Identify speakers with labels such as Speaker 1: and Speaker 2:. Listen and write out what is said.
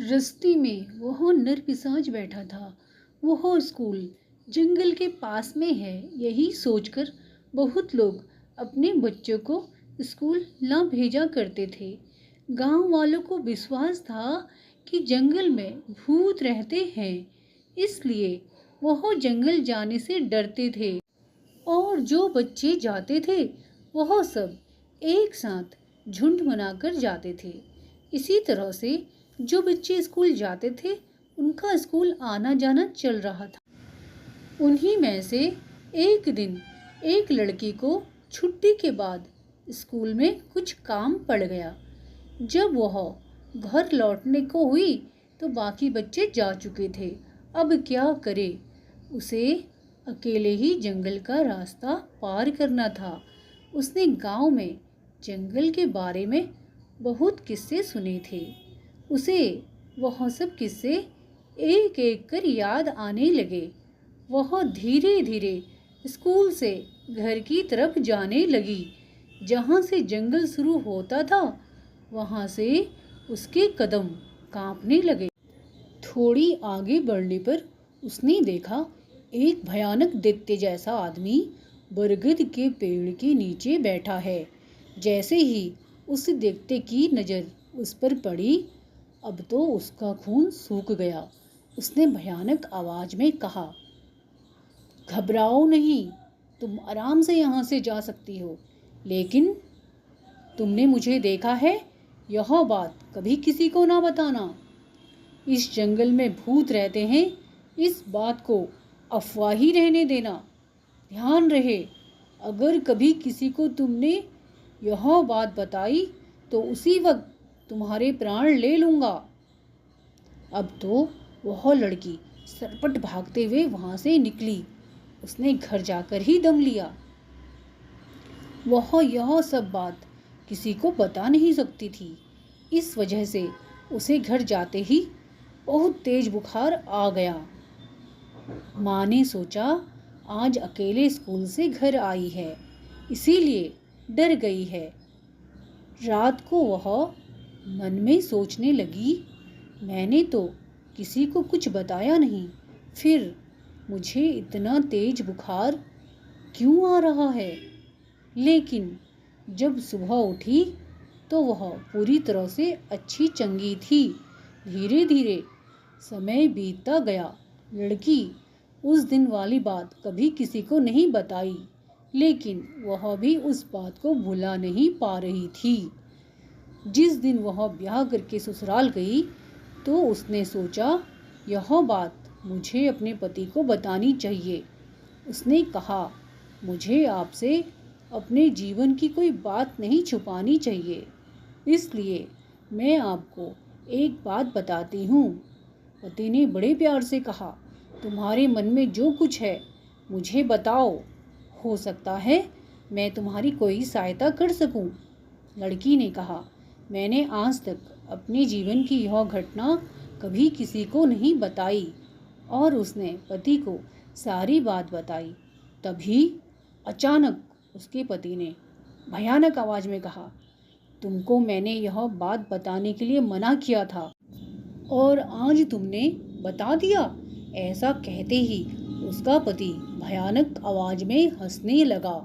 Speaker 1: रस्ते में वह नरपिशाच बैठा था। वह स्कूल जंगल के पास में है, यही सोचकर बहुत लोग अपने बच्चों को स्कूल ना भेजा करते थे। गांव वालों को विश्वास था कि जंगल में भूत रहते हैं, इसलिए वह जंगल जाने से डरते थे। और जो बच्चे जाते थे वह सब एक साथ झुंड बनाकर जाते थे। इसी तरह से जो बच्चे स्कूल जाते थे उनका स्कूल आना जाना चल रहा था। उन्हीं में से एक दिन एक लड़की को छुट्टी के बाद स्कूल में कुछ काम पड़ गया। जब वह घर लौटने को हुई तो बाकी बच्चे जा चुके थे। अब क्या करे, उसे अकेले ही जंगल का रास्ता पार करना था। उसने गांव में जंगल के बारे में बहुत किस्से सुने थे। उसे वह सब किस्से एक एक कर याद आने लगे। वह धीरे धीरे स्कूल से घर की तरफ जाने लगी। जहाँ से जंगल शुरू होता था वहाँ से उसके कदम कांपने लगे। थोड़ी आगे बढ़ने पर उसने देखा एक भयानक दैत्य जैसा आदमी बरगद के पेड़ के नीचे बैठा है। जैसे ही उस दैत्य की नज़र उस पर पड़ी, अब तो उसका खून सूख गया। उसने भयानक आवाज में कहा, घबराओ नहीं, तुम आराम से यहाँ से जा सकती हो, लेकिन तुमने मुझे देखा है, यह बात कभी किसी को ना बताना। इस जंगल में भूत रहते हैं, इस बात को अफवाह ही रहने देना। ध्यान रहे, अगर कभी किसी को तुमने यह बात बताई तो उसी वक्त तुम्हारे प्राण ले लूँगा। अब तो वह लड़की सरपट भागते हुए वहाँ से निकली। उसने घर जाकर ही दम लिया। वह यह सब बात किसी को बता नहीं सकती थी। इस वजह से उसे घर जाते ही बहुत तेज बुखार आ गया। माँ ने सोचा आज अकेले स्कूल से घर आई है, इसीलिए डर गई है। रात को वह मन में सोचने लगी, मैंने तो किसी को कुछ बताया नहीं, फिर मुझे इतना तेज बुखार क्यों आ रहा है। लेकिन जब सुबह उठी तो वह पूरी तरह से अच्छी चंगी थी। धीरे धीरे समय बीतता गया। लड़की उस दिन वाली बात कभी किसी को नहीं बताई, लेकिन वह भी उस बात को भुला नहीं पा रही थी। जिस दिन वह ब्याह करके ससुराल गई तो उसने सोचा यह बात मुझे अपने पति को बतानी चाहिए। उसने कहा, मुझे आपसे अपने जीवन की कोई बात नहीं छुपानी चाहिए, इसलिए मैं आपको एक बात बताती हूँ। पति ने बड़े प्यार से कहा, तुम्हारे मन में जो कुछ है मुझे बताओ, हो सकता है मैं तुम्हारी कोई सहायता कर सकूं। लड़की ने कहा, मैंने आज तक अपने जीवन की यह घटना कभी किसी को नहीं बताई। और उसने पति को सारी बात बताई। तभी अचानक उसके पति ने भयानक आवाज में कहा, तुमको मैंने यह बात बताने के लिए मना किया था और आज तुमने बता दिया। ऐसा कहते ही उसका पति भयानक आवाज में हंसने लगा।